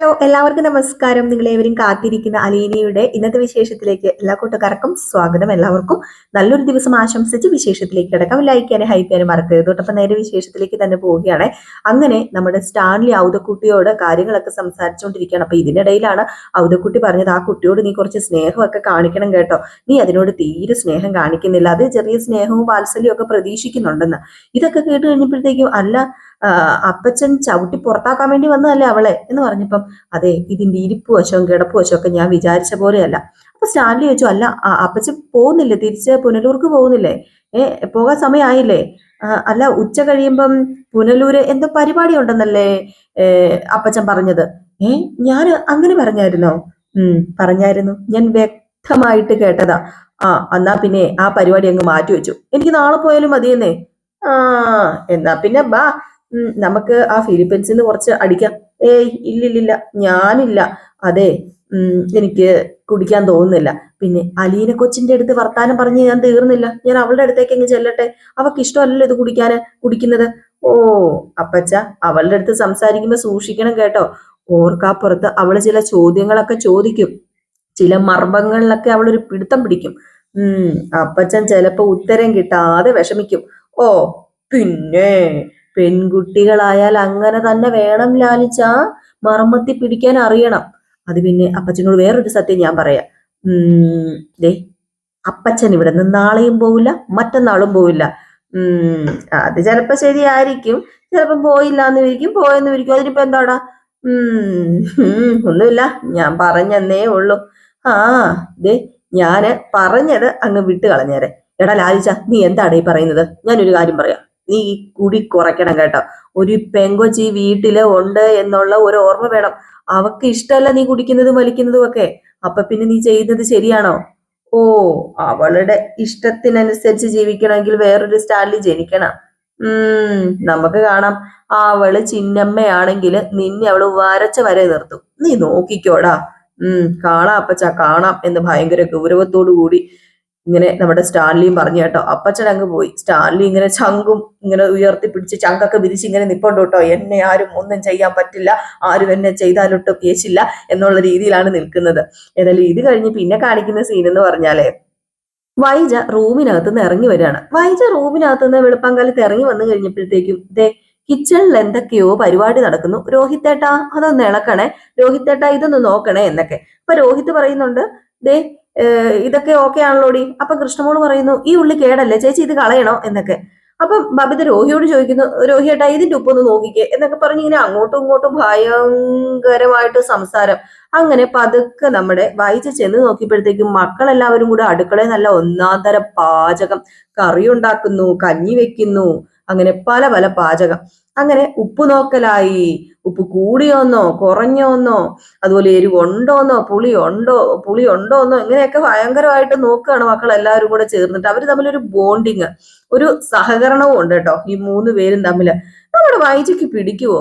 Hello എല്ലാവർക്കും നമസ്കാരം. നിങ്ങളേവരും കാത്തിരിക്കുന്ന അലീനയുടെ ഇന്നത്തെ വിശേഷത്തിലേക്ക് എല്ലാ കൂട്ടുകാർക്കും സ്വാഗതം. എല്ലാവർക്കും നല്ലൊരു ദിവസം ആശംസിച്ച് വിശേഷത്തിലേക്ക് കിടക്കാം. ലൈക്ക് ചെയ്യാനും ഹൈപ്പ് ചെയ്യാനും മറക്കരുത്. തൊട്ടപ്പം നേരെ വിശേഷത്തിലേക്ക് തന്നെ പോവുകയാണ്. അങ്ങനെ നമ്മുടെ സ്റ്റാൻലി ഔദക്കുട്ടിയോട് കാര്യങ്ങളൊക്കെ സംസാരിച്ചുകൊണ്ടിരിക്കുകയാണ്. അപ്പൊ ഇതിനിടയിലാണ് ഔദക്കുട്ടി പറഞ്ഞത്, ആ കുട്ടിയോട് നീ കുറച്ച് സ്നേഹമൊക്കെ കാണിക്കണം കേട്ടോ, നീ അതിനോട് തീരെ സ്നേഹം കാണിക്കുന്നില്ല, അത് ചെറിയ സ്നേഹവും വാത്സല്യവും ഒക്കെ പ്രതീക്ഷിക്കുന്നുണ്ടെന്ന്. ഇതൊക്കെ കേട്ട് കഴിഞ്ഞപ്പോഴത്തേക്കും, അല്ല അപ്പച്ചൻ ചവിട്ടി പുറത്താക്കാൻ വേണ്ടി വന്നതല്ലേ അവളെ എന്ന് പറഞ്ഞപ്പം, അതെ, ഇതിന്റെ ഇരിപ്പ് വശവും കിടപ്പ് വശവും ഒക്കെ ഞാൻ വിചാരിച്ച പോലെയല്ല. അപ്പൊ സ്റ്റാൻലി ചോദിച്ചു, അല്ല അപ്പച്ചൻ പോകുന്നില്ലേ, തിരിച്ച് പുനലൂർക്ക് പോകുന്നില്ലേ? പോകാൻ സമയമായില്ലേ? അല്ല, ഉച്ച കഴിയുമ്പം പുനലൂര് എന്തോ പരിപാടി ഉണ്ടെന്നല്ലേ അപ്പച്ചൻ പറഞ്ഞത്? ഞാൻ അങ്ങനെ പറഞ്ഞായിരുന്നോ? പറഞ്ഞായിരുന്നു, ഞാൻ വ്യക്തമായിട്ട് കേട്ടതാ. എന്നാ പിന്നെ ആ പരിപാടി അങ്ങ് മാറ്റി വെച്ചു, എനിക്ക് നാളെ പോയാലും മതിയെന്നേ. ആ, എന്നാ പിന്നെ ബാ, നമുക്ക് ആ ഫിലിപ്പീൻസിൽ നിന്ന് കുറച്ച് അടിക്കാം. ഇല്ലില്ലില്ല, ഞാനില്ല. അതെ, എനിക്ക് കുടിക്കാൻ തോന്നുന്നില്ല. പിന്നെ അലീന കൊച്ചിന്റെ അടുത്ത് വർത്താനം പറഞ്ഞ് ഞാൻ തീർന്നില്ല, ഞാൻ അവളുടെ അടുത്തേക്ക് അങ്ങ് ചെല്ലട്ടെ. അവൾക്ക് ഇഷ്ടമല്ലല്ലോ ഇത് കുടിക്കുന്നത്. ഓ അപ്പച്ച, അവളുടെ അടുത്ത് സംസാരിക്കുമ്പോ സൂക്ഷിക്കണം കേട്ടോ. ഓർക്കാപ്പുറത്ത് അവള് ചില ചോദ്യങ്ങളൊക്കെ ചോദിക്കും, ചില മർമ്മങ്ങളിലൊക്കെ അവളൊരു പിടുത്തം പിടിക്കും. അപ്പച്ചൻ ചിലപ്പോ ഉത്തരം കിട്ടാതെ വിഷമിക്കും. ഓ പിന്നെ പെൺകുട്ടികളായാൽ അങ്ങനെ തന്നെ വേണം ലാലിച്ച, മർമ്മത്തി പിടിക്കാൻ അറിയണം. അത് പിന്നെ അപ്പച്ചനോട് വേറൊരു സത്യം ഞാൻ പറയാം. ദേ, അപ്പച്ചൻ ഇവിടെ നിന്ന് നാളെയും പോവില്ല, മറ്റന്നാളും പോവില്ല. അത് ചിലപ്പോ ശരിയായിരിക്കും, ചിലപ്പോ പോയില്ല എന്ന് വിരിക്കും, പോയെന്ന് വിരിക്കും. അതിനിപ്പോ എന്താടാ? ഒന്നുമില്ല, ഞാൻ പറഞ്ഞെന്നേ ഉള്ളൂ. ആ, ദേ, ഞാന് പറഞ്ഞത് അങ്ങ് വിട്ട് കളഞ്ഞേരെ. എടാ ലാലിച്ച, നീ എന്താണ് ഈ പറയുന്നത്? ഞാനൊരു കാര്യം പറയാം, നീ ഈ കുടി കുറയ്ക്കണം കേട്ടോ. ഒരു പെങ്കൊച്ചി വീട്ടില് ഉണ്ട് എന്നുള്ള ഒരു ഓർമ്മ വേണം. അവക്ക് ഇഷ്ടമല്ല നീ കുടിക്കുന്നതും വലിക്കുന്നതും ഒക്കെ. അപ്പൊ പിന്നെ നീ ചെയ്യുന്നത് ശരിയാണോ? ഓ, അവളുടെ ഇഷ്ടത്തിനനുസരിച്ച് ജീവിക്കണമെങ്കിൽ വേറൊരു സ്റ്റാൻഡിൽ ജനിക്കണം. നമുക്ക് കാണാം. അവള് ചിന്നമ്മയാണെങ്കിൽ നിന്നെ അവള് വരച്ച വരെ നിർത്തും. നീ നോക്കിക്കോടാ. കാണാം അപ്പച്ച, കാണാം എന്ന് ഭയങ്കര ഗൗരവത്തോടു കൂടി ഇങ്ങനെ നമ്മുടെ സ്റ്റാൻലിയും പറഞ്ഞു കേട്ടോ. അപ്പച്ചൻ അങ്ങ് പോയി. സ്റ്റാൻലി ഇങ്ങനെ ചങ്കും ഇങ്ങനെ ഉയർത്തിപ്പിടിച്ച് ചങ്കൊക്കെ വിരിച്ച് ഇങ്ങനെ നിപ്പുണ്ട് കേട്ടോ. എന്നെ ആരും ഒന്നും ചെയ്യാൻ പറ്റില്ല, ആരും എന്നെ ചെയ്താലൊട്ടും കേശില്ല എന്നുള്ള രീതിയിലാണ് നിൽക്കുന്നത്. ഏതായാലും ഇത് കഴിഞ്ഞ് പിന്നെ കാണിക്കുന്ന സീൻ എന്ന് പറഞ്ഞാലേ, വൈജ റൂമിനകത്ത് നിന്ന് ഇറങ്ങി വരികയാണ്. വൈജ റൂമിനകത്ത് നിന്ന് വെളുപ്പാങ്കാലത്ത് ഇറങ്ങി വന്നു കഴിഞ്ഞപ്പോഴത്തേക്കും, ദേ, കിച്ചണിൽ എന്തൊക്കെയോ പരിപാടി നടക്കുന്നു. രോഹിത്തേട്ടാ, അതൊന്ന് ഇളക്കണേ, രോഹിത്തേട്ടാ ഇതൊന്ന് നോക്കണേ എന്നൊക്കെ. അപ്പൊ രോഹിത് പറയുന്നുണ്ട്, ദേ, ഇതൊക്കെ ഓക്കെ ആണല്ലോടി. അപ്പൊ കൃഷ്ണമോള് പറയുന്നു, ഈ ഉള്ളി കേടല്ലേ ചേച്ചി, ഇത് കളയണോ എന്നൊക്കെ. അപ്പം ബബിത രോഹിയോട് ചോദിക്കുന്നു, രോഹിയേട്ടാ ഇതിന്റെ ഉപ്പൊന്ന് നോക്കിക്കേ എന്നൊക്കെ പറഞ്ഞ് ഇങ്ങനെ അങ്ങോട്ടും ഇങ്ങോട്ടും ഭയങ്കരമായിട്ട് സംസാരം. അങ്ങനെ പതുക്കെ നമ്മുടെ വൈജ ചെന്ന് നോക്കിയപ്പോഴത്തേക്കും മക്കളെല്ലാവരും കൂടെ അടുക്കളയിൽ നല്ല ഒന്നാം തരം പാചകം, കറി ഉണ്ടാക്കുന്നു, കഞ്ഞി വെക്കുന്നു, അങ്ങനെ പല പല പാചകം. അങ്ങനെ ഉപ്പ് നോക്കലായി, ഉപ്പ് കൂടിയോന്നോ കുറഞ്ഞോന്നോ, അതുപോലെ എരിവുണ്ടോന്നോ പുളി ഉണ്ടോന്നോ, ഇങ്ങനെയൊക്കെ ഭയങ്കരമായിട്ട് നോക്കുകയാണ് മക്കൾ എല്ലാവരും കൂടെ ചേർന്നിട്ട്. അവർ തമ്മിലൊരു ബോണ്ടിങ്, ഒരു സഹകരണവും ഉണ്ട് കേട്ടോ, ഈ മൂന്ന് പേരും തമ്മിൽ. നമ്മുടെ വൈജയ്ക്ക് പിടിക്കുവോ?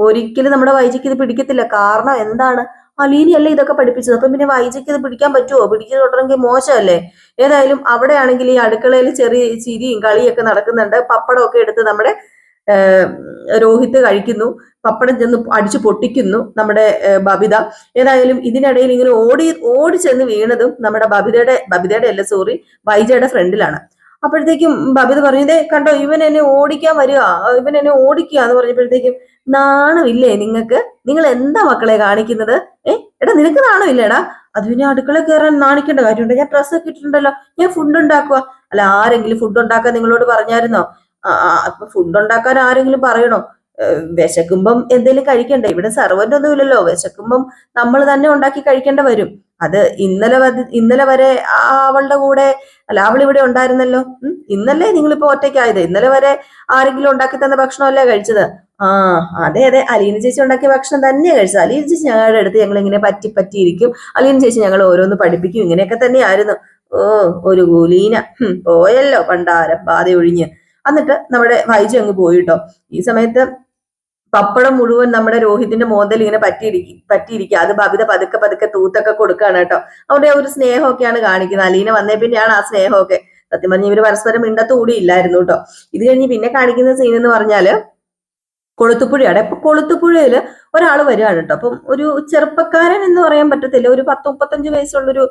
ഒരിക്കലും നമ്മുടെ വൈജയ്ക്ക് ഇത് പിടിക്കത്തില്ല. കാരണം എന്താണ്? അലീനയല്ലേ ഇതൊക്കെ പഠിപ്പിച്ചത്. അപ്പൊ പിന്നെ വൈജയ്ക്ക് ഇത് പിടിക്കാൻ പറ്റുമോ? പിടിച്ചു തുടങ്ങി മോശമല്ലേ? ഏതായാലും അവിടെ ആണെങ്കിൽ ഈ അടുക്കളയിൽ ചെറിയ ചിരിയും കളിയൊക്കെ നടക്കുന്നുണ്ട്. പപ്പടമൊക്കെ എടുത്ത് നമ്മുടെ രോഹിത് കഴിക്കുന്നു, പപ്പടം ചെന്ന് അടിച്ചു പൊട്ടിക്കുന്നു നമ്മുടെ ബബിത. ഏതായാലും ഇതിനിടയിൽ ഇങ്ങനെ ഓടി ചെന്ന് വീണതും നമ്മുടെ ബബിതയുടെ അല്ല, സോറി, വൈജയുടെ ഫ്രണ്ടിലാണ്. അപ്പോഴത്തേക്കും ബബിത പറഞ്ഞു, ഇതേ കണ്ടോ, ഇവൻ എന്നെ ഓടിക്കാൻ വരിക, ഇവൻ എന്നെ ഓടിക്കുക എന്ന് പറഞ്ഞപ്പോഴത്തേക്കും, നാണമില്ലേ നിങ്ങൾക്ക്? നിങ്ങൾ എന്താ മക്കളെ കാണിക്കുന്നത്? എടാ നിനക്ക് നാണമില്ലേടാ? അത് പിന്നെ അടുക്കള കയറാൻ നാണിക്കേണ്ട കാര്യമുണ്ട്? ഞാൻ ഡ്രസ്സ് ഒക്കെ ഇട്ടിട്ടുണ്ടല്ലോ, ഞാൻ ഫുഡ് ഉണ്ടാക്കുക. അല്ല, ആരെങ്കിലും ഫുഡ് ഉണ്ടാക്കാൻ നിങ്ങളോട് പറഞ്ഞായിരുന്നോ? അപ്പൊ ഫുഡ് ഉണ്ടാക്കാൻ ആരെങ്കിലും പറയണോ? വിശക്കുമ്പം എന്തെങ്കിലും കഴിക്കണ്ടേ? ഇവിടെ സെർവന്റ് ഒന്നും ഇല്ലല്ലോ. വിശക്കുമ്പം നമ്മൾ തന്നെ ഉണ്ടാക്കി കഴിക്കേണ്ട വരും. അത് ഇന്നലെ വരെ അവളുടെ കൂടെ, അല്ല, അവൾ ഇവിടെ ഉണ്ടായിരുന്നല്ലോ. ഇന്നല്ലേ നിങ്ങളിപ്പോ ഒറ്റയ്ക്കായത്? ഇന്നലെ വരെ ആരെങ്കിലും ഉണ്ടാക്കി തന്ന ഭക്ഷണമല്ലേ കഴിച്ചത്? ആ, അതെ അതെ, അലീന ചേച്ചി ഉണ്ടാക്കിയ ഭക്ഷണം തന്നെയാണ് കഴിച്ചത്. അലീന ചേച്ചി ഞങ്ങളുടെ അടുത്ത് ഞങ്ങൾ ഇങ്ങനെ പറ്റിയിരിക്കും, അലീന ചേച്ചി ഞങ്ങൾ ഓരോന്ന് പഠിപ്പിക്കും, ഇങ്ങനെയൊക്കെ തന്നെയായിരുന്നു. ഓ, ഒരു കുലീന പോയല്ലോ പണ്ടാരം ബാധ ഒഴിഞ്ഞ്. എന്നിട്ട് നമ്മുടെ വൈജു അങ്ങ് പോയിട്ടോ. ഈ സമയത്ത് പപ്പടം മുഴുവൻ നമ്മുടെ രോഹിതിന്റെ മോന്തൽ ഇങ്ങനെ പറ്റിയിരിക്കുക. അത് ബബിത പതുക്കെ പതുക്കെ തൂത്തൊക്കെ കൊടുക്കുകയാണ് കേട്ടോ. അവിടെ ഒരു സ്നേഹമൊക്കെയാണ് കാണിക്കുന്നത്. അലീന വന്നേ പിന്നെയാണ് ആ സ്നേഹമൊക്കെ. സത്യം പറഞ്ഞ ഇവര് പരസ്പരം മിണ്ടത്തുകൂടി ഇല്ലായിരുന്നു കേട്ടോ. ഇത് കഴിഞ്ഞ് പിന്നെ കാണിക്കുന്ന സീൻ എന്ന് പറഞ്ഞാല്, കൊളുത്തുപുഴയാണ്. ഇപ്പൊ കൊളുത്തുപുഴയില് ഒരാൾ വരികയാണ് കേട്ടോ. അപ്പം ഒരു ചെറുപ്പക്കാരൻ എന്ന് പറയാൻ പറ്റത്തില്ല, ഒരു 10-35 വയസ്സുള്ളൊരു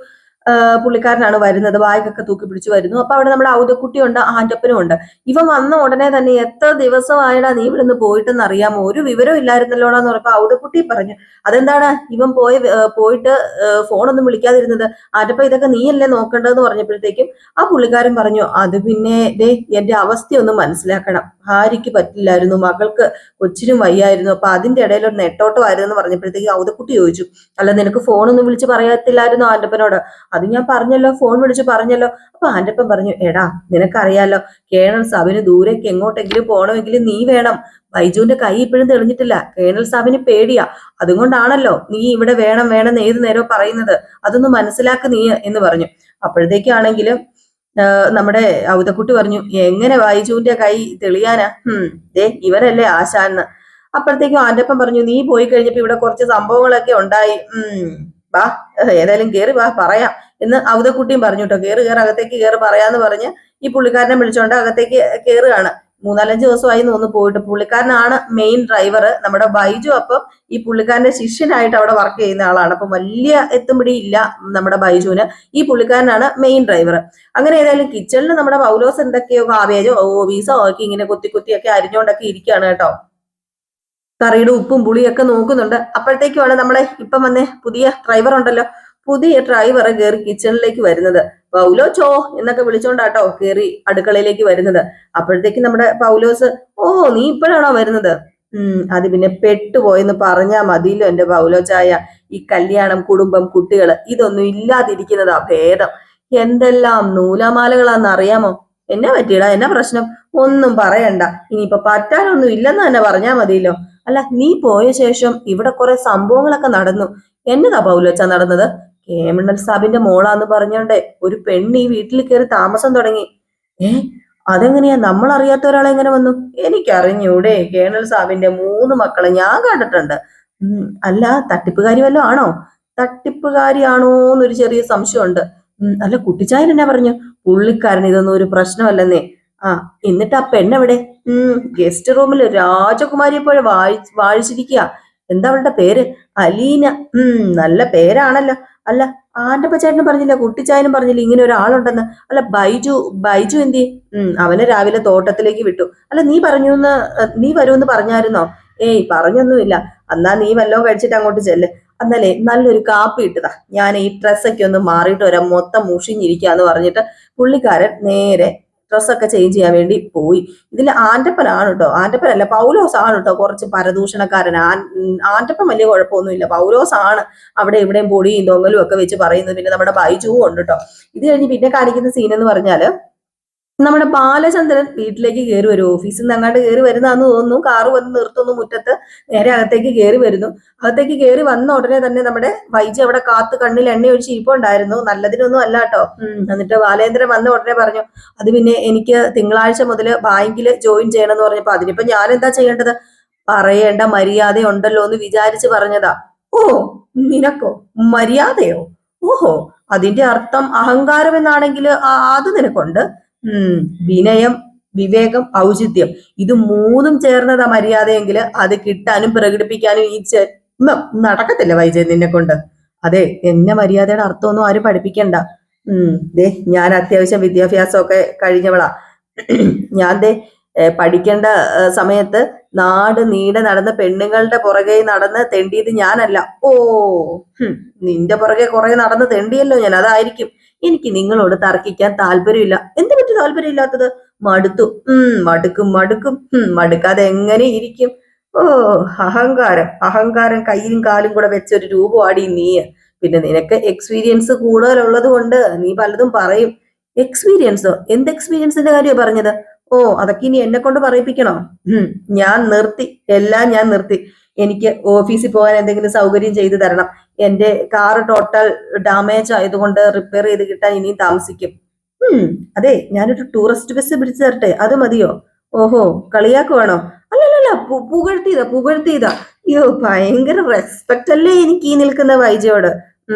പുള്ളിക്കാരനാണ് വരുന്നത്. ബാഗൊക്കെ തൂക്കി പിടിച്ച് വരുന്നു. അപ്പൊ അവിടെ നമ്മുടെ ഔദക്കുട്ടിയുണ്ട്, ആന്റപ്പനും ഉണ്ട്. ഇവൻ വന്ന ഉടനെ തന്നെ, എത്ര ദിവസമായടാ നീ ഇവിടുന്ന് പോയിട്ടെന്ന് അറിയാമോ, ഒരു വിവരം ഇല്ലായിരുന്നല്ലോടാന്ന് പറഞ്ഞപ്പോ ഔദക്കുട്ടി പറഞ്ഞു, അതെന്താണ് ഇവൻ പോയിട്ട് ഫോണൊന്നും വിളിക്കാതിരുന്നത്, ആന്റപ്പ ഇതൊക്കെ നീയല്ലേ നോക്കേണ്ടതെന്ന് പറഞ്ഞപ്പോഴത്തേക്കും ആ പുള്ളിക്കാരൻ പറഞ്ഞു, അത് പിന്നെ ദേ എന്റെ അവസ്ഥയൊന്നും മനസ്സിലാക്കണം, ഭാര്യയ്ക്ക് പറ്റില്ലായിരുന്നു, മകൾക്ക് കൊച്ചിനും വയ്യായിരുന്നു, അപ്പൊ അതിന്റെ ഇടയിൽ ഒരു നെട്ടോട്ടമായിരുന്നു എന്ന് പറഞ്ഞപ്പോഴത്തേക്ക് ഔദക്കുട്ടി ചോദിച്ചു, അല്ല നിനക്ക് ഫോണൊന്നും വിളിച്ച് പറയത്തില്ലായിരുന്നു ആന്റപ്പനോട്? അത് ഞാൻ പറഞ്ഞല്ലോ, ഫോൺ വിളിച്ച് പറഞ്ഞല്ലോ. അപ്പൊ ആന്റപ്പൻ പറഞ്ഞു, എടാ നിനക്കറിയാലോ, കേണൽ സാബിന് ദൂരേക്ക് എങ്ങോട്ടെങ്കിലും പോകണമെങ്കിൽ നീ വേണം, ബൈജുവിന്റെ കൈ ഇപ്പോഴും തെളിഞ്ഞിട്ടില്ല, കേണൽ സാബിന് പേടിയാ, അതുകൊണ്ടാണല്ലോ നീ ഇവിടെ വേണം വേണം ഏത് നേരവും പറയുന്നത്, അതൊന്ന് മനസ്സിലാക്ക് നീ എന്ന് പറഞ്ഞു. അപ്പോഴത്തേക്കാണെങ്കിലും നമ്മുടെ ഔദക്കുട്ടി പറഞ്ഞു, എങ്ങനെ ബൈജുവിന്റെ കൈ തെളിയാനാ, ദേ ഇവരല്ലേ ആശാന്ന്. അപ്പോഴത്തേക്കും ആന്റപ്പൻ പറഞ്ഞു, നീ പോയി കഴിഞ്ഞപ്പോ ഇവിടെ കുറച്ച് സംഭവങ്ങളൊക്കെ ഉണ്ടായി, വാ ഏതായാലും കേറി വാ പറയാം എന്ന് ഔദക്കുട്ടിയും പറഞ്ഞു കേട്ടോ. കേറ് അകത്തേക്ക് കേറ് പറയാന്ന് പറഞ്ഞ് ഈ പുള്ളിക്കാരനെ വിളിച്ചോണ്ട് അകത്തേക്ക് കേറുകയാണ്. 3-4 ദിവസമായി ഒന്ന് പോയിട്ട്. പുള്ളിക്കാരനാണ് മെയിൻ ഡ്രൈവർ നമ്മുടെ ബൈജു. അപ്പം ഈ പുള്ളിക്കാരന്റെ ശിഷ്യനായിട്ട് അവിടെ വർക്ക് ചെയ്യുന്ന ആളാണ്. അപ്പൊ വലിയ എത്തുംപിടി ഇല്ല നമ്മുടെ ബൈജുവിന്. ഈ പുള്ളിക്കാരനാണ് മെയിൻ ഡ്രൈവർ. അങ്ങനെ ഏതായാലും കിച്ചണിൽ നമ്മുടെ പൗലോസ് എന്തൊക്കെയോ കാവേജോ ഓവീസോ ഒക്കെ ഇങ്ങനെ കുത്തിയൊക്കെ അരിഞ്ഞോണ്ടൊക്കെ ഇരിക്കുകയാണ് കേട്ടോ. കറിയുടെ ഉപ്പും പുളിയൊക്കെ നോക്കുന്നുണ്ട്. അപ്പോഴത്തേക്കുമാണ് നമ്മളെ ഇപ്പം വന്നേ പുതിയ ഡ്രൈവർ ഉണ്ടല്ലോ, പുതിയ ഡ്രൈവർ കയറി കിച്ചണിലേക്ക് വരുന്നത്. പൗലോച്ചോ എന്നൊക്കെ വിളിച്ചോണ്ടാട്ടോ കയറി അടുക്കളയിലേക്ക് വരുന്നത്. അപ്പോഴത്തേക്ക് നമ്മുടെ പൗലോസ്, ഓ നീ ഇപ്പോഴാണോ വരുന്നത്? അത് പിന്നെ പെട്ടുപോയെന്ന് പറഞ്ഞാ മതിയല്ലോ എന്റെ പൗലോച്ചായ. ഈ കല്യാണം, കുടുംബം, കുട്ടികള് ഇതൊന്നും ഇല്ലാതിരിക്കുന്നതാ ഭേദം. എന്തെല്ലാം നൂലാമാലകളാന്ന് അറിയാമോ? എന്നെ പറ്റിയടാ, എന്നാ പ്രശ്നം? ഒന്നും പറയണ്ട, ഇനിയിപ്പൊ പറ്റാനൊന്നും ഇല്ലെന്ന് തന്നെ പറഞ്ഞാ മതിയല്ലോ. അല്ല നീ പോയ ശേഷം ഇവിടെ കുറെ സംഭവങ്ങളൊക്കെ നടന്നു. എന്നതാ പൗലോച്ച നടന്നത്? കേമണ്ണൽ സാബിന്റെ മോളാന്ന് പറഞ്ഞോണ്ടേ ഒരു പെണ്ണ് ഈ വീട്ടിൽ കയറി താമസം തുടങ്ങി. ഏ അതെങ്ങനെയാ? നമ്മൾ അറിയാത്ത ഒരാളെ എങ്ങനെ വന്നു? എനിക്കറിഞ്ഞൂടെ, കേണൽ സാബിന്റെ 3 മക്കളെ ഞാൻ കണ്ടിട്ടുണ്ട്. അല്ല തട്ടിപ്പുകാരി വല്ലതും ആണോ? തട്ടിപ്പുകാരിയാണോ എന്നൊരു ചെറിയ സംശയമുണ്ട്. അല്ല കുട്ടിച്ചായൻ എന്നാ പറഞ്ഞു? പുള്ളിക്കാരൻ ഇതൊന്നും ഒരു പ്രശ്നമല്ലെന്നേ. ആ എന്നിട്ട് ആ പെണ്ണെവിടെ? ഗസ്റ്റ് റൂമിൽ രാജകുമാരിയെ പോലെ വാഴിച്ചിരിക്കുക. എന്താ അവളുടെ പേര്? അലീന. നല്ല പേരാണല്ലോ. അല്ല ആന്റപ്പ ചേട്ടനും പറഞ്ഞില്ല, കുട്ടിച്ചായനും പറഞ്ഞില്ല ഇങ്ങനെ ഒരാളുണ്ടെന്ന്? അല്ല ബൈജു എന്തി? അവനെ രാവിലെ തോട്ടത്തിലേക്ക് വിട്ടു. അല്ല നീ വരുമെന്ന് പറഞ്ഞായിരുന്നോ? ഏയ് പറഞ്ഞൊന്നുമില്ല. എന്നാ നീ വല്ലതും കഴിച്ചിട്ട് അങ്ങോട്ട് ചെല്ല്. എന്നല്ലേ നല്ലൊരു കാപ്പി ഇട്ടതാ, ഞാൻ ഈ ഡ്രസ്സൊക്കെ ഒന്ന് മാറിയിട്ട് വരാം, മൊത്തം മുഷിഞ്ഞിരിക്കാന്ന് പറഞ്ഞിട്ട് പുള്ളിക്കാരൻ നേരെ ഡ്രസ്സൊക്കെ ചേഞ്ച് ചെയ്യാൻ വേണ്ടി പോയി. ഇതിൽ ആന്റപ്പനാണ് കേട്ടോ, ആന്റപ്പനല്ല പൗലോസ് ആണ് കേട്ടോ കുറച്ച് പരദൂഷണക്കാരൻ. ആന്റപ്പൻ വലിയ കുഴപ്പമൊന്നുമില്ല, പൗലോസ് ആണ് അവിടെ ഇവിടെയും പൊടിയും തൊങ്ങലും ഒക്കെ വെച്ച് പറയുന്നത്. പിന്നെ നമ്മുടെ ബൈജുവും ഉണ്ട് കേട്ടോ. ഇത് കഴിഞ്ഞ് പിന്നെ കാണിക്കുന്ന സീൻ എന്ന് പറഞ്ഞാല് നമ്മുടെ ബാലചന്ദ്രൻ വീട്ടിലേക്ക് കയറി വരും. ഓഫീസിൽ നിന്ന് അങ്ങോട്ട് കയറി വരുന്നതാന്ന് തോന്നുന്നു. കാറ് വന്ന് നിർത്തുന്നു മുറ്റത്ത്. നേരെ അകത്തേക്ക് കയറി വരുന്നു. അകത്തേക്ക് കയറി വന്ന ഉടനെ തന്നെ നമ്മുടെ വൈജി അവിടെ കാത്ത് കണ്ണിൽ എണ്ണ ഒഴിച്ച് ഇരിപ്പുണ്ടായിരുന്നു. നല്ലതിനൊന്നും അല്ല കേട്ടോ. എന്നിട്ട് ബാലേന്ദ്രൻ വന്ന ഉടനെ പറഞ്ഞു, അത് പിന്നെ എനിക്ക് തിങ്കളാഴ്ച മുതൽ ബാങ്കിൽ ജോയിൻ ചെയ്യണം എന്ന് പറഞ്ഞപ്പോ അതിനിപ്പോ ഞാൻ എന്താ ചെയ്യേണ്ടത്? പറയേണ്ട മര്യാദ ഉണ്ടല്ലോ എന്ന് വിചാരിച്ച് പറഞ്ഞതാ. ഓ നിനക്കോ മര്യാദയോ? ഓഹോ അതിന്റെ അർത്ഥം അഹങ്കാരം എന്നാണെങ്കിൽ അത് നിനക്കുണ്ട്. വിനയം, വിവേകം, ഔചിത്യം ഇത് 3ഉം ചേർന്നതാ മര്യാദയെങ്കിൽ അത് കിട്ടാനും പ്രകടിപ്പിക്കാനും ഈ ജന്മം നടക്കത്തില്ല വൈജയൻ നിന്നെ കൊണ്ട്. അതെ എന്നെ മര്യാദയുടെ അർത്ഥമൊന്നും ആരും പഠിപ്പിക്കണ്ട. ദേ ഞാൻ അത്യാവശ്യം വിദ്യാഭ്യാസമൊക്കെ കഴിഞ്ഞവളാ. ഞാൻ പഠിക്കേണ്ട സമയത്ത് നാട് നീടെ നടന്ന് പെണ്ണുങ്ങളുടെ പുറകെ നടന്ന് തെണ്ടിയത് ഞാനല്ല. ഓ നിന്റെ പുറകെ കുറെ നടന്ന് തെണ്ടിയല്ലോ ഞാൻ, അതായിരിക്കും. എനിക്ക് നിങ്ങളോട് തർക്കിക്കാൻ താല്പര്യമില്ല. എന്ത് പറ്റി താല്പര്യമില്ലാത്തത്? മടുത്തു. മടുക്കും. മടുക്കാതെ എങ്ങനെ ഇരിക്കും? ഓ അഹങ്കാരം കയ്യിലും കാലും കൂടെ വെച്ചൊരു രൂപമാടി നീ. പിന്നെ നിനക്ക് എക്സ്പീരിയൻസ് കൂടുതലുള്ളത് കൊണ്ട് നീ പലതും പറയും. എക്സ്പീരിയൻസോ? എന്ത് എക്സ്പീരിയൻസിന്റെ കാര്യമാണ് പറഞ്ഞത്? ഓ അതൊക്കെ ഇനി എന്നെ കൊണ്ട് പറയിപ്പിക്കണോ? ഞാൻ നിർത്തി, എല്ലാം ഞാൻ നിർത്തി. എനിക്ക് ഓഫീസിൽ പോകാൻ എന്തെങ്കിലും സൗകര്യം ചെയ്തു തരണം. എന്റെ കാറ് ടോട്ടൽ ഡാമേജ് ആയതുകൊണ്ട് റിപ്പയർ ചെയ്ത് കിട്ടാൻ ഇനിയും താമസിക്കും. അതെ ഞാനൊരു ടൂറിസ്റ്റ് ബസ് പിടിച്ചു തരട്ടെ, അത് മതിയോ? ഓഹോ കളിയാക്കുവാണോ? അല്ലല്ല പുകഴ്ത്തിയതാ. അയ്യോ ഭയങ്കര റെസ്പെക്ട് അല്ലേ എനിക്ക് ഈ നിൽക്കുന്ന വൈജയോട്.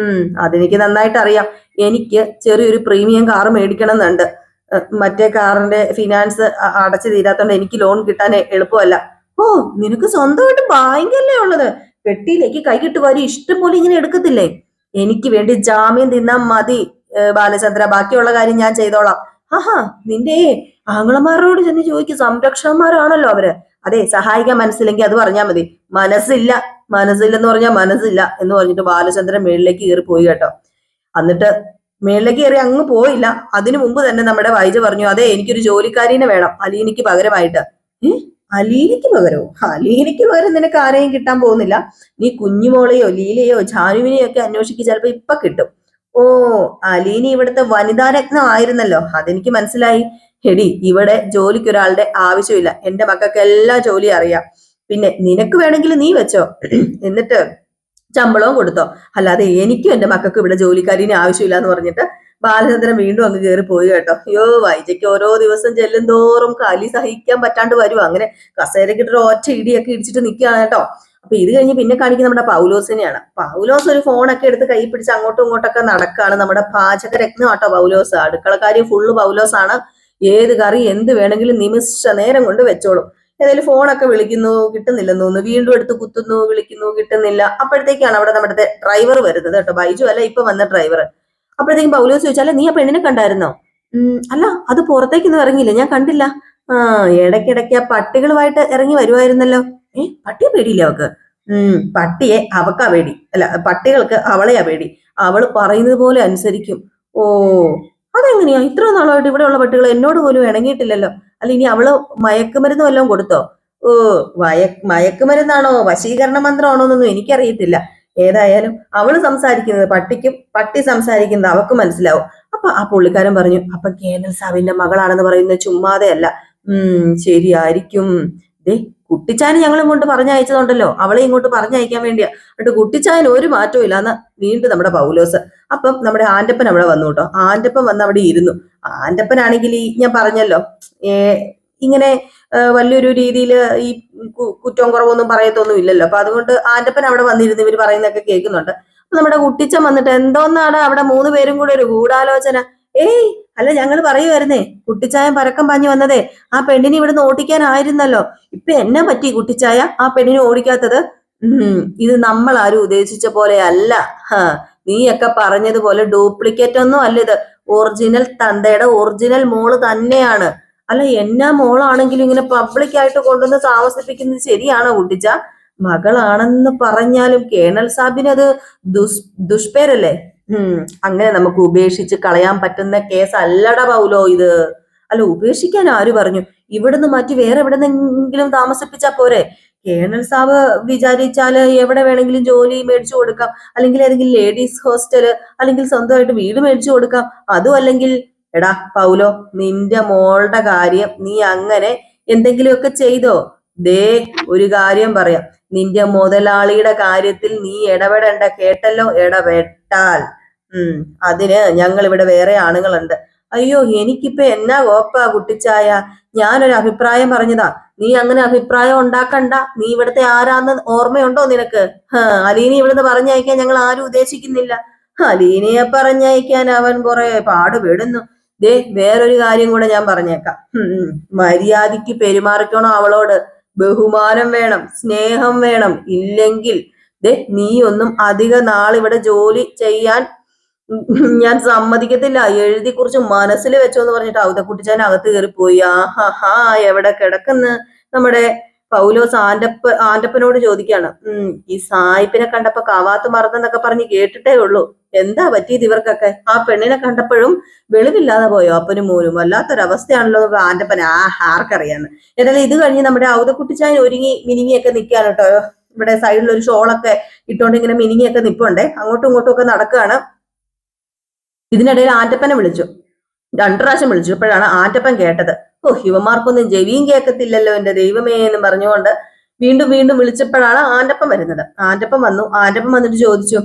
അതെനിക്ക് നന്നായിട്ട് അറിയാം. എനിക്ക് ചെറിയൊരു പ്രീമിയം കാർ മേടിക്കണം എന്നുണ്ട്. മറ്റേ കാറിന്റെ ഫിനാൻസ് അടച്ചു തീരാത്തോണ്ട് എനിക്ക് ലോൺ കിട്ടാൻ എളുപ്പമല്ല. ഓ, നിനക്ക് സ്വന്തമായിട്ട് ബാങ്കല്ലേ ഉള്ളത്? പെട്ടിയിലേക്ക് കൈകിട്ട് വാരി ഇഷ്ടം പോലെ ഇങ്ങനെ എടുക്കത്തില്ലേ? എനിക്ക് വേണ്ടി ജാമ്യം തിന്നാൻ മതി ബാലചന്ദ്ര, ബാക്കിയുള്ള കാര്യം ഞാൻ ചെയ്തോളാം. ആഹാ, നിന്റെ ആങ്ങളമാരോട് ചെന്ന് ചോദിക്കും, സംരക്ഷകന്മാരാണല്ലോ അവര്. അതെ, സഹായിക്കാൻ മനസ്സില്ലെങ്കിൽ അത് പറഞ്ഞാൽ മതി. മനസ്സില്ല, മനസ്സില്ലെന്ന് പറഞ്ഞാൽ മനസ്സില്ല എന്ന് പറഞ്ഞിട്ട് ബാലചന്ദ്രൻ മേളിലേക്ക് കയറി പോയി കേട്ടോ. എന്നിട്ട് മേളിലേക്ക് കയറി അങ്ങ് പോയില്ല, അതിനു മുമ്പ് തന്നെ നമ്മുടെ വൈജ പറഞ്ഞു, അതെ എനിക്കൊരു ജോലിക്കാരീനെ വേണം അലീനയ്ക്ക് പകരമായിട്ട്. അലീനയ്ക്ക് പകരമോ? അലീനയ്ക്ക് പകരം നിനക്ക് ആരെയും കിട്ടാൻ പോകുന്നില്ല. നീ കുഞ്ഞുമോളെയോ ലീലയോ ജാനുവിനെയോ ഒക്കെ അന്വേഷിക്കുക, ചിലപ്പോ ഇപ്പൊ കിട്ടും. ഓ, അലീന ഇവിടുത്തെ വനിതാ രത്നം ആയിരുന്നല്ലോ, അതെനിക്ക് മനസ്സിലായി. എടി, ഇവിടെ ജോലിക്ക് ഒരാളുടെ ആവശ്യമില്ല, എന്റെ മക്കൾക്ക് എല്ലാ ജോലി അറിയാം. പിന്നെ നിനക്ക് വേണമെങ്കിൽ നീ വെച്ചോ, എന്നിട്ട് ശമ്പളവും കൊടുത്തോ. അല്ലാതെ എനിക്കും എന്റെ മക്കൾക്ക് ഇവിടെ ജോലിക്കാരിനെ ആവശ്യമില്ല എന്ന് പറഞ്ഞിട്ട് ബാലചന്ദ്രൻ വീണ്ടും അങ്ങ് കയറി പോയി കേട്ടോ. അയ്യോ, വൈജയ്ക്ക് ഓരോ ദിവസം ചെല്ലും തോറും കലി സഹിക്കാൻ പറ്റാണ്ട് വരും. അങ്ങനെ കസേരക്കിട്ടൊരു ഒറ്റ ഇടിയൊക്കെ ഇടിച്ചിട്ട് നിൽക്കുകയാണ് കേട്ടോ. അപ്പൊ ഇത് കഴിഞ്ഞ് പിന്നെ കാണിക്കുന്ന നമ്മുടെ പൗലോസിനെയാണ്. പൗലോസ് ഒരു ഫോണൊക്കെ എടുത്ത് കൈ പിടിച്ച് അങ്ങോട്ടും ഇങ്ങോട്ടൊക്കെ നടക്കാണ്. നമ്മുടെ പാചക രത്നം കേട്ടോ പൗലോസ്. അടുക്കളക്കാരി ഫുള്ള് പൗലോസ് ആണ്. ഏത് കറി എന്ത് വേണമെങ്കിലും നിമിഷ നേരം കൊണ്ട് വെച്ചോളും. ഏതായാലും ഫോണൊക്കെ വിളിക്കുന്നു, കിട്ടുന്നില്ലെന്ന് തോന്നുന്നു. വീണ്ടും എടുത്ത് കുത്തുന്നു, വിളിക്കുന്നു, കിട്ടുന്നില്ല. അപ്പോഴത്തേക്കാണ് അവിടെ നമ്മുടെ ഡ്രൈവർ വരുന്നത് കേട്ടോ. ബൈജു അല്ല, ഇപ്പൊ വന്ന ഡ്രൈവർ. അപ്പോഴത്തേക്കും പൗലോസ് ചോദിച്ചാൽ, നീ ആ പെണ്ണിനെ കണ്ടായിരുന്നോ? അല്ല, അത് പുറത്തേക്കൊന്നും ഇറങ്ങിയില്ല, ഞാൻ കണ്ടില്ല. ആ, ഇടയ്ക്കിടയ്ക്ക് ആ പട്ടികളുമായിട്ട് ഇറങ്ങി വരുമായിരുന്നല്ലോ. പട്ടിയെ പേടിയില്ല അവക്ക്? പട്ടിയെ അവക്കാ പേടി, അല്ല പട്ടികൾക്ക് അവളെയാ പേടി. അവള് പറയുന്നത് പോലെ അനുസരിക്കും. ഓ, അതെങ്ങനെയാ? ഇത്ര നാളായിട്ട് ഇവിടെയുള്ള പട്ടികൾ എന്നോട് പോലും ഇണങ്ങിയിട്ടില്ലല്ലോ. അല്ല, ഇനി അവള് മയക്കുമരുന്ന് വല്ലതും കൊടുത്തോ? ഓ, മയക്കുമരുന്നാണോ വശീകരണ മന്ത്രമാണോ എന്നൊന്നും എനിക്കറിയത്തില്ല. ഏതായാലും അവള് സംസാരിക്കുന്നത് പട്ടിക്കും, പട്ടി സംസാരിക്കുന്നത് അവക്ക് മനസ്സിലാവും. അപ്പൊ ആ പുള്ളിക്കാരൻ പറഞ്ഞു, അപ്പൊ കേണൽ സാബിന്റെ മകളാണെന്ന് പറയുന്നത് ചുമ്മാതെ അല്ല. ശരിയായിരിക്കും. ദേ, കുട്ടിച്ചാന് ഞങ്ങൾ ഇങ്ങോട്ട് പറഞ്ഞയച്ചതുണ്ടല്ലോ, അവളെ ഇങ്ങോട്ട് പറഞ്ഞയക്കാൻ വേണ്ടിയാ. എന്നിട്ട് കുട്ടിച്ചായൻ ഒരു മാറ്റവും ഇല്ലാന്ന് വീണ്ടും നമ്മുടെ പൗലോസ്. അപ്പം നമ്മുടെ ആന്റപ്പൻ അവിടെ വന്നു കേട്ടോ. ആന്റപ്പൻ വന്ന് അവിടെ ഇരുന്നു. ആന്റപ്പനാണെങ്കിൽ ഈ ഞാൻ പറഞ്ഞല്ലോ, ഇങ്ങനെ വലിയൊരു രീതിയിൽ ഈ കുറ്റവും കുറവൊന്നും പറയത്തൊന്നും ഇല്ലല്ലോ. അപ്പൊ അതുകൊണ്ട് ആന്റപ്പൻ അവിടെ വന്നിരുന്നു, ഇവര് പറയുന്നതൊക്കെ കേൾക്കുന്നുണ്ട്. അപ്പൊ നമ്മുടെ കുട്ടിച്ചൻ വന്നിട്ട്, എന്തോന്നാണ് അവിടെ 3 പേരും കൂടെ ഒരു ഗൂഢാലോചന? ഏയ്, അല്ല, ഞങ്ങൾ പറയുമായിരുന്നേ, കുട്ടിച്ചായൻ പരക്കം പാഞ്ഞു വന്നതേ ആ പെണ്ണിനെ ഇവിടുന്ന് ഓടിക്കാനായിരുന്നല്ലോ. ഇപ്പൊ എന്നാ പറ്റി കുട്ടിച്ചായ ആ പെണ്ണിനെ ഓടിക്കാത്തത്? ഇത് നമ്മൾ ആരും ഉദ്ദേശിച്ച പോലെ അല്ല. നീയൊക്കെ പറഞ്ഞതുപോലെ ഡ്യൂപ്ലിക്കേറ്റ് ഒന്നും അല്ല ഇത്. ഒറിജിനൽ തന്തയുടെ ഒറിജിനൽ മോള് തന്നെയാണ്. അല്ല, എന്നാ മോളാണെങ്കിലും ഇങ്ങനെ പബ്ലിക് ആയിട്ട് കൊണ്ടുവന്ന് താമസിപ്പിക്കുന്നത് ശരിയാണോ കുട്ടിച്ച? മകളാണെന്ന് പറഞ്ഞാലും കേണൽ സാബിന് അത് ദുഷ്പേരല്ലേ? അങ്ങനെ നമുക്ക് ഉപേക്ഷിച്ച് കളയാൻ പറ്റുന്ന കേസ് അല്ലട പൗലോ ഇത്. അല്ല, ഉപേക്ഷിക്കാൻ ആര് പറഞ്ഞു? ഇവിടുന്ന് മാറ്റി വേറെ എവിടെന്നെങ്കിലും താമസിപ്പിച്ചാ പോരെ? കേണൽ സാബ് വിചാരിച്ചാല് എവിടെ വേണമെങ്കിലും ജോലി മേടിച്ചു കൊടുക്കാം, അല്ലെങ്കിൽ ഏതെങ്കിലും ലേഡീസ് ഹോസ്റ്റല്, അല്ലെങ്കിൽ സ്വന്തമായിട്ട് വീട് മേടിച്ചു കൊടുക്കാം. അതും അല്ലെങ്കിൽ, എടാ പൗലോ, നിന്റെ മോളുടെ കാര്യം നീ അങ്ങനെ എന്തെങ്കിലുമൊക്കെ ചെയ്തോ? ദേ, ഒരു കാര്യം പറയാം, നിന്റെ മുതലാളിയുടെ കാര്യത്തിൽ നീ ഇടപെടേണ്ട, കേട്ടല്ലോ? ഇടപെട്ടാൽ അതിന് ഞങ്ങൾ ഇവിടെ വേറെ ആണുങ്ങളുണ്ട്. അയ്യോ, എനിക്കിപ്പോ എന്നാ കോപ്പാ കുട്ടിച്ചായ, ഞാനൊരു അഭിപ്രായം പറഞ്ഞതാ. നീ അങ്ങനെ അഭിപ്രായം ഉണ്ടാക്കണ്ട. നീ ഇവിടുത്തെ ആരാന്ന് ഓർമ്മയുണ്ടോ നിനക്ക്? അലീനെ ഇവിടുന്ന് പറഞ്ഞയക്കാൻ ഞങ്ങൾ ആരും ഉദ്ദേശിക്കുന്നില്ല. അലീനയെ പറഞ്ഞയക്കാൻ അവൻ കുറെ പാടുപെടുന്നു. ദേ, വേറൊരു കാര്യം കൂടെ ഞാൻ പറഞ്ഞേക്കാം. മര്യാദയ്ക്ക് പെരുമാറിക്കണോ അവളോട്. ബഹുമാനം വേണം, സ്നേഹം വേണം. ഇല്ലെങ്കിൽ ദേ, നീ ഒന്നും അധിക നാൾ ഇവിടെ ജോലി ചെയ്യാൻ ഞാൻ സമ്മതിക്കത്തില്ല. എഴുതി കുറിച്ച് മനസ്സിൽ വെച്ചോ എന്ന് പറഞ്ഞിട്ട് ഔതക്കുട്ടിച്ചാൻ അകത്ത് കയറിപ്പോയി. ആഹാ, എവിടെ കിടക്കുന്നു നമ്മുടെ പൗലോസ്? ആന്റപ്പനോട് ചോദിക്കാണ്, ഈ സായിപ്പിനെ കണ്ടപ്പോ കവാത്ത് മറന്നെന്നൊക്കെ പറഞ്ഞ് കേട്ടിട്ടേ ഉള്ളൂ. എന്താ പറ്റിയത് ഇവർക്കൊക്കെ? ആ പെണ്ണിനെ കണ്ടപ്പോഴും വെളിവില്ലാതെ പോയോ അപ്പനും മോനും? വല്ലാത്തൊരവസ്ഥയാണല്ലോ ആന്റപ്പൻ. ആർക്കറിയാന്ന്. ഏതായാലും ഇത് കഴിഞ്ഞ് നമ്മുടെ ഔതക്കുട്ടിച്ചാൻ ഒരുങ്ങി മിനിങ്ങിയൊക്കെ നിൽക്കാണ് കേട്ടോ. ഇവിടെ സൈഡിൽ ഒരു ഷോളൊക്കെ ഇട്ടോണ്ട് ഇങ്ങനെ മിനിങ്ങിയൊക്കെ നിപ്പുണ്ടേ. അങ്ങോട്ടും ഇങ്ങോട്ടും ഒക്കെ നടക്കുകയാണ്. ഇതിനിടയിൽ ആന്റപ്പനെ വിളിച്ചു. 2 പ്രാവശ്യം വിളിച്ചപ്പോഴാണ് ആന്റപ്പൻ കേട്ടത്. ഓ, ഇവന്മാർക്കൊന്നും ചെവിയും കേൾക്കത്തില്ലല്ലോ എന്റെ ദൈവമേ എന്ന് പറഞ്ഞുകൊണ്ട് വീണ്ടും വീണ്ടും വിളിച്ചപ്പോഴാണ് ആന്റപ്പൻ വരുന്നത്. ആന്റപ്പൻ വന്നു. ആന്റപ്പൻ വന്നിട്ട് ചോദിച്ചു,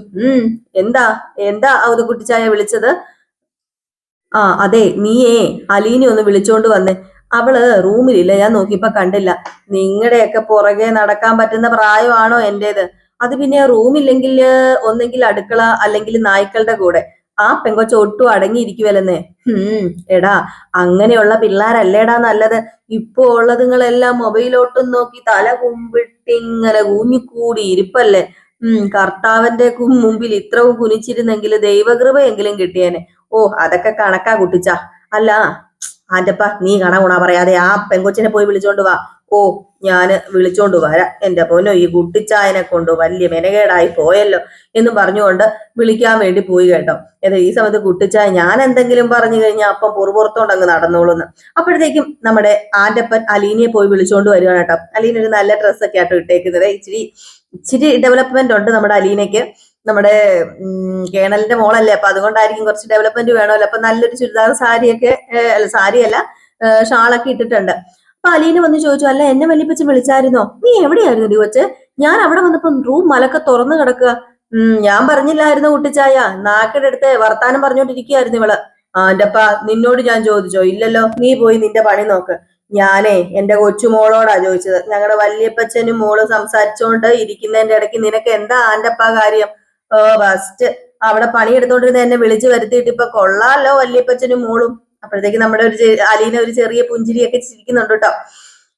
എന്താ എന്താ ഔതക്കുട്ടിച്ചായ വിളിച്ചത്? അതെ, നീയേ അലീനെ ഒന്ന് വിളിച്ചോണ്ട് വന്നേ. അവള് റൂമിലില്ല, ഞാൻ നോക്കിയപ്പോ കണ്ടില്ല. നിങ്ങളുടെയൊക്കെ പുറകെ നടക്കാൻ പറ്റുന്ന പ്രായമാണോ എന്റേത്? അത് പിന്നെ റൂമില്ലെങ്കിൽ ഒന്നെങ്കിൽ അടുക്കള, അല്ലെങ്കിൽ നായ്ക്കളുടെ കൂടെ. ആ പെങ്കൊച്ച ഒട്ടും അടങ്ങിയിരിക്കുവല്ലെന്നേ. എടാ, അങ്ങനെയുള്ള പിള്ളേരല്ലേടാ നല്ലത്. ഇപ്പൊ ഉള്ളതുങ്ങളെല്ലാം മൊബൈലോട്ടും നോക്കി തല കുമ്പിട്ടിങ്ങനെ കൂഞ്ഞിക്കൂടി ഇരിപ്പല്ലേ. കർത്താവിന്റെ മുമ്പിൽ ഇത്രവും കുനിച്ചിരുന്നെങ്കിൽ ദൈവകൃപയെങ്കിലും കിട്ടിയേനെ. ഓ, അതൊക്കെ കണക്കാ കുട്ടിച്ച. അല്ല ആന്റപ്പ, നീ കണ പറയാതെ ആ പെങ്കൊച്ചിനെ പോയി വിളിച്ചോണ്ട് വാ. ഓ, ഞാന് വിളിച്ചോണ്ട് വരാം. എന്റെ പൊന്നോ, ഈ കുട്ടിച്ചായനെ കൊണ്ട് വലിയ മെനകേടായി പോയല്ലോ എന്ന് പറഞ്ഞുകൊണ്ട് വിളിക്കാൻ വേണ്ടി പോയി കേട്ടോ. ഈ സമയത്ത് കുട്ടിച്ചായ ഞാൻ എന്തെങ്കിലും പറഞ്ഞു കഴിഞ്ഞാൽ അപ്പം പുറത്തോണ്ട് അങ്ങ് നടന്നോളൂന്ന്. അപ്പോഴത്തേക്കും നമ്മുടെ ആന്റപ്പൻ അലീനയെ പോയി വിളിച്ചോണ്ട് വരികയാണ് കേട്ടോ. അലീന ഒരു നല്ല ഡ്രസ്സൊക്കെ ആട്ടോ ഇട്ടേക്കുന്നത്. ഇച്ചിരി ഡെവലപ്മെന്റ് ഉണ്ട് നമ്മുടെ അലീനയ്ക്ക്. നമ്മുടെ കേണലിന്റെ മോളല്ലേ, അപ്പൊ അതുകൊണ്ടായിരിക്കും കുറച്ച് ഡെവലപ്മെന്റ് വേണമല്ലോ. അപ്പൊ നല്ലൊരു ചുരിദാർ സാരിയൊക്കെ, സാരിയല്ല, ഷാളൊക്കെ ഇട്ടിട്ടുണ്ട്. അപ്പൊ അലീന വന്ന് ചോദിച്ചു, അല്ല എന്നെ വല്യപ്പച്ചൻ വിളിച്ചായിരുന്നോ? നീ എവിടെയായിരുന്നു ഡി കൊച്ച്? ഞാൻ അവിടെ വന്നപ്പോ റൂം മലക്കെ തുറന്നു കിടക്കുക. ഞാൻ പറഞ്ഞില്ലായിരുന്നു കുട്ടിച്ചായ, നാക്കിടെടുത്ത് വർത്താനം പറഞ്ഞോണ്ടിരിക്കുകയായിരുന്നു ഇവള്. ആന്റപ്പ, നിന്നോട് ഞാൻ ചോദിച്ചോ? ഇല്ലല്ലോ, നീ പോയി നിന്റെ പണി നോക്ക്. ഞാനേ എന്റെ കൊച്ചുമോളോടാ ചോദിച്ചത്. ഞങ്ങളുടെ വല്യപ്പച്ചനും മോള് സംസാരിച്ചോണ്ട് ഇരിക്കുന്നതിന്റെ ഇടയ്ക്ക് നിനക്ക് എന്താ ആന്റപ്പ കാര്യം? ഫസ്റ്റ് അവിടെ പണിയെടുത്തോണ്ടിരുന്ന എന്നെ വിളിച്ചു വരുത്തിയിട്ട് ഇപ്പൊ കൊള്ളാലോ വല്യപ്പച്ചനും മോളും. അപ്പോഴത്തേക്ക് നമ്മുടെ അലീന ഒരു ചെറിയ പുഞ്ചിരിയൊക്കെ ചിരിക്കുന്നുണ്ട് കേട്ടോ.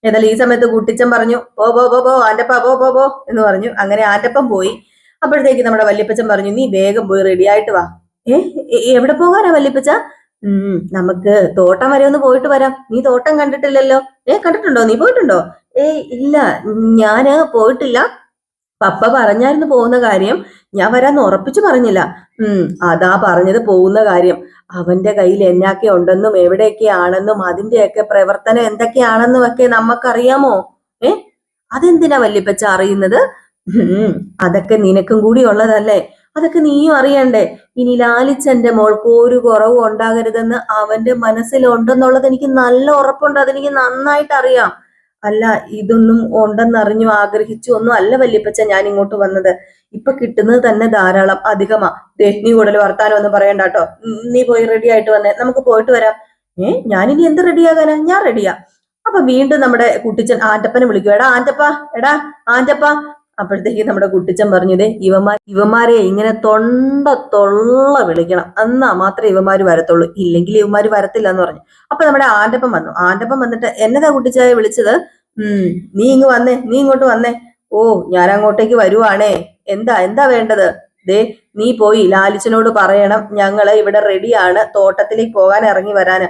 എന്നാൽ ഈ സമയത്ത് കുട്ടിച്ചൻ പറഞ്ഞു, പോ ആന്റപ്പ, പോ എന്ന് പറഞ്ഞു. അങ്ങനെ ആന്റപ്പൻ പോയി. അപ്പോഴത്തേക്ക് നമ്മുടെ വല്യപ്പച്ചൻ പറഞ്ഞു, നീ വേഗം പോയി റെഡി ആയിട്ട് വാ. എവിടെ പോകാനാ വല്യപ്പച്ച? നമുക്ക് തോട്ടം വരെ ഒന്ന് പോയിട്ട് വരാം. നീ തോട്ടം കണ്ടിട്ടില്ലല്ലോ. കണ്ടിട്ടുണ്ടോ? നീ പോയിട്ടുണ്ടോ? ഇല്ല, ഞാന് പോയിട്ടില്ല. പപ്പ പറഞ്ഞായിരുന്നു പോകുന്ന കാര്യം. ഞാൻ വരാന്ന് ഉറപ്പിച്ചു പറഞ്ഞില്ല. അതാ പറഞ്ഞത് പോകുന്ന കാര്യം. അവന്റെ കയ്യിൽ എന്നൊക്കെ ഉണ്ടെന്നും എവിടെയൊക്കെയാണെന്നും അതിന്റെയൊക്കെ പ്രവർത്തനം എന്തൊക്കെയാണെന്നും ഒക്കെ നമുക്കറിയാമോ? അതെന്തിനാ വല്യപ്പച്ച അറിയുന്നത്? അതൊക്കെ നിനക്കും കൂടി ഉള്ളതല്ലേ. അതൊക്കെ നീയും അറിയണ്ടേ. ഇനി ലാലിച്ചന്റെ മോൾക്ക് ഒരു കുറവും ഉണ്ടാകരുതെന്ന് അവന്റെ മനസ്സിലുണ്ടെന്നുള്ളത് എനിക്ക് നല്ല ഉറപ്പുണ്ട്. അതെനിക്ക് നന്നായിട്ട് അറിയാം. അല്ല, ഇതൊന്നും ഉണ്ടെന്നറിഞ്ഞു ആഗ്രഹിച്ചു ഒന്നും അല്ല വല്യപ്പച്ച ഞാൻ ഇങ്ങോട്ട് വന്നത്. ഇപ്പൊ കിട്ടുന്നത് തന്നെ ധാരാളം, അധികമാ. നീ കൂടുതൽ വർത്താനം ഒന്നും പറയണ്ട കേട്ടോ. നീ പോയി റെഡി ആയിട്ട് വന്നേ, നമുക്ക് പോയിട്ട് വരാം. ഞാനിനി എന്ത് റെഡിയാകാനാ? ഞാൻ റെഡിയാ. അപ്പൊ വീണ്ടും നമ്മുടെ കുട്ടിച്ചൻ ആന്റപ്പനെ വിളിക്കും, എടാ ആന്റപ്പ, എടാ ആന്റപ്പ. അപ്പോഴത്തേക്ക് നമ്മുടെ കുട്ടിച്ചൻ പറഞ്ഞതേ, ഇവന്മാരെ ഇങ്ങനെ തൊള്ള വിളിക്കണം, എന്നാ മാത്രമേ ഇവന്മാര് വരത്തുള്ളൂ, ഇല്ലെങ്കിൽ ഇവന്മാര് വരത്തില്ല എന്ന് പറഞ്ഞു. അപ്പൊ നമ്മുടെ ആന്റപ്പൻ വന്നു. ആന്റപ്പൻ വന്നിട്ട്, എന്നതാ കുട്ടിച്ചായ വിളിച്ചത്? നീ ഇങ്ങോട്ട് വന്നേ. ഓ, ഞാൻ അങ്ങോട്ടേക്ക് വരുവാണേ. എന്താ വേണ്ടത്? നീ പോയി ലാലിച്ചനോട് പറയണം ഞങ്ങള് ഇവിടെ റെഡിയാണ്, തോട്ടത്തിലേക്ക് പോകാൻ ഇറങ്ങി വരാന്.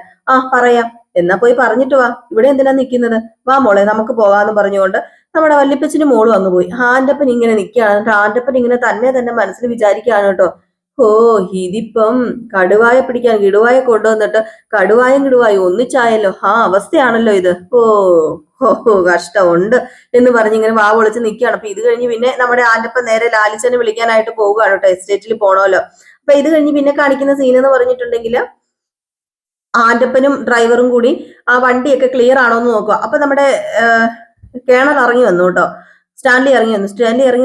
പറയാം. എന്നാ പോയി പറഞ്ഞിട്ട് വാ. ഇവിടെ എന്തിനാ നിൽക്കുന്നത്? വാ മോളെ, നമുക്ക് പോകാന്ന് പറഞ്ഞുകൊണ്ട് നമ്മുടെ വല്യപ്പച്ചനും മോളും അങ്ങ് പോയി. ആന്റപ്പൻ ഇങ്ങനെ നിൽക്കുകയാണ്. എന്നിട്ട് ആന്റപ്പൻ ഇങ്ങനെ തന്നെ മനസ്സിൽ വിചാരിക്കുകയാണ് കേട്ടോ, ഓ, ഇതിപ്പം കടുവായ പിടിക്കാൻ കിടുവായ കൊണ്ടുവന്നിട്ട് കടുവായും കിടുവായും ഒന്നിച്ചായല്ലോ. അവസ്ഥയാണല്ലോ ഇത്. ഓ കഷ്ടമുണ്ട് എന്ന് പറഞ്ഞ് ഇങ്ങനെ വാ പൊളിച്ച് നിൽക്കുകയാണ്. അപ്പൊ ഇത് കഴിഞ്ഞ് പിന്നെ നമ്മുടെ ആന്റപ്പൻ നേരെ ലാലിച്ചനെ വിളിക്കാനായിട്ട് പോവുകയാണ് കേട്ടോ. എസ്റ്റേറ്റിൽ പോണമല്ലോ. അപ്പൊ ഇത് കഴിഞ്ഞ് പിന്നെ കാണിക്കുന്ന സീൻ എന്ന് പറഞ്ഞിട്ടുണ്ടെങ്കിൽ, ആന്റപ്പനും ഡ്രൈവറും കൂടി ആ വണ്ടിയൊക്കെ ക്ലിയർ ആണോ എന്ന് നോക്കുക. അപ്പൊ നമ്മുടെ കേണൽ ഇറങ്ങി വന്നു കേട്ടോ. സ്റ്റാൻലി ഇറങ്ങി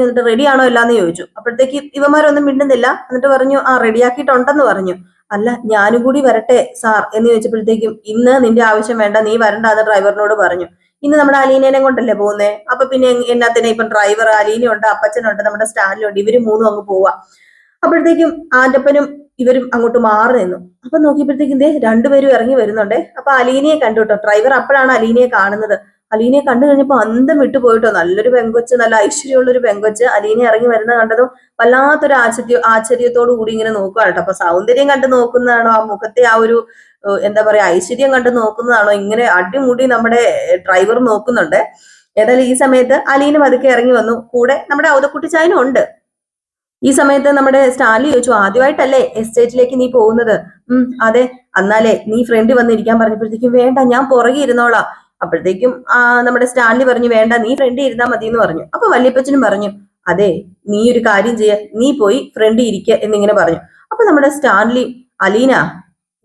വന്നിട്ട് റെഡി ആണോ എല്ലാന്ന് ചോദിച്ചു. അപ്പോഴത്തേക്ക് ഇവന്മാരൊന്നും മിണ്ടുന്നില്ല. എന്നിട്ട് പറഞ്ഞു, റെഡിയാക്കിയിട്ടുണ്ടെന്ന് പറഞ്ഞു. അല്ല, ഞാനും കൂടി വരട്ടെ സാർ എന്ന് ചോദിച്ചപ്പോഴത്തേക്കും, ഇന്ന് നിന്റെ ആവശ്യം വേണ്ട, നീ വരണ്ടാന്ന് ഡ്രൈവറിനോട് പറഞ്ഞു. ഇന്ന് നമ്മുടെ അലീനേനെ കൊണ്ടല്ലേ പോകുന്നേ, അപ്പൊ പിന്നെ എന്നാത്തിനെ ഇപ്പം ഡ്രൈവർ അലീനയുണ്ട്, അപ്പച്ചനുണ്ട്, നമ്മുടെ സ്റ്റാൻലിയുണ്ട്, ഇവര് മൂന്നും അങ്ങ് പോവാ. അപ്പോഴത്തേക്കും ആന്റപ്പനും ഇവരും അങ്ങോട്ട് മാറി നിന്നു. അപ്പൊ നോക്കിയപ്പോഴത്തേക്കും രണ്ടുപേരും ഇറങ്ങി വരുന്നുണ്ടേ. അപ്പൊ അലീനയെ കണ്ടു കേട്ടോ. ഡ്രൈവർ അപ്പോഴാണ് അലീനയെ കാണുന്നത്. അലീനയെ കണ്ടു കഴിഞ്ഞപ്പോ അന്തം വിട്ടു പോയിട്ടോ. നല്ലൊരു പെങ്കൊച്ച്, നല്ല ഐശ്വര്യമുള്ള ഒരു പെങ്കൊച്ച് അലീന ഇറങ്ങി വരുന്ന കണ്ടതും വല്ലാത്തൊരു ആശ്ചര്യത്തോടു കൂടി ഇങ്ങനെ നോക്കുകയാണ് കേട്ടോ. അപ്പൊ സൗന്ദര്യം കണ്ടു നോക്കുന്നതാണോ, ആ മുഖത്തെ ആ ഒരു എന്താ പറയാ ഐശ്വര്യം കണ്ടു നോക്കുന്നതാണോ, ഇങ്ങനെ അടിമുടി നമ്മുടെ ഡ്രൈവർ നോക്കുന്നുണ്ട്. ഏതായാലും ഈ സമയത്ത് അലീന പതുക്കെ ഇറങ്ങി വന്നു. കൂടെ നമ്മുടെ ഔതക്കുട്ടിച്ചായനും ഉണ്ട്. ഈ സമയത്ത് നമ്മുടെ സ്റ്റാൻലി ചോദിച്ചു, ആദ്യമായിട്ടല്ലേ എസ്റ്റേറ്റിലേക്ക് നീ പോകുന്നത്? അതെ. എന്നാലേ നീ ഫ്രണ്ട് വന്നിരിക്കാൻ പറഞ്ഞപ്പോഴത്തേക്കും, വേണ്ട ഞാൻ പുറകെ ഇരുന്നോളാം. അപ്പോഴത്തേക്കും നമ്മുടെ സ്റ്റാൻലി പറഞ്ഞു, വേണ്ട നീ ഫ്രണ്ട് ഇരുന്നാ മതി എന്ന് പറഞ്ഞു. അപ്പൊ വല്യപ്പച്ചനും പറഞ്ഞു, അതെ നീ ഒരു കാര്യം ചെയ്യ, നീ പോയി ഫ്രണ്ട് ഇരിക്കുക എന്നിങ്ങനെ പറഞ്ഞു. അപ്പൊ നമ്മുടെ സ്റ്റാൻലി, അലീന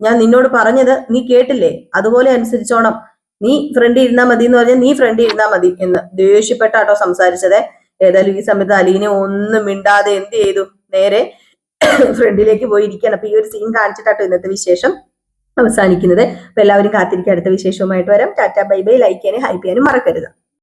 ഞാൻ നിന്നോട് പറഞ്ഞത് നീ കേട്ടില്ലേ, അതുപോലെ അനുസരിച്ചോണം. നീ ഫ്രണ്ട് ഇരുന്നാ മതി എന്ന് പറഞ്ഞാൽ നീ ഫ്രണ്ട് ഇരുന്നാ മതി എന്ന് ദേഷ്യപ്പെട്ടാട്ടോ സംസാരിച്ചത്. ഏതായാലും ഈ സമയത്ത് അലീന ഒന്നും മിണ്ടാതെ എന്ത് ചെയ്തു, നേരെ ഫ്രണ്ടിലേക്ക് പോയി ഇരിക്കുകയാണ്. അപ്പൊ ഈ ഒരു സീൻ കാണിച്ചിട്ടാട്ടോ ഇന്നത്തെ വിശേഷം അവസാനിക്കുന്നത്. അപ്പൊ എല്ലാവരും കാത്തിരിക്കുക, അടുത്ത വിശേഷവുമായിട്ട് വരാം. Tata bye bye. ലൈക്ക് ചെയ്യാനും ഹൈപ്പ് ചെയ്യാനും മറക്കരുത്.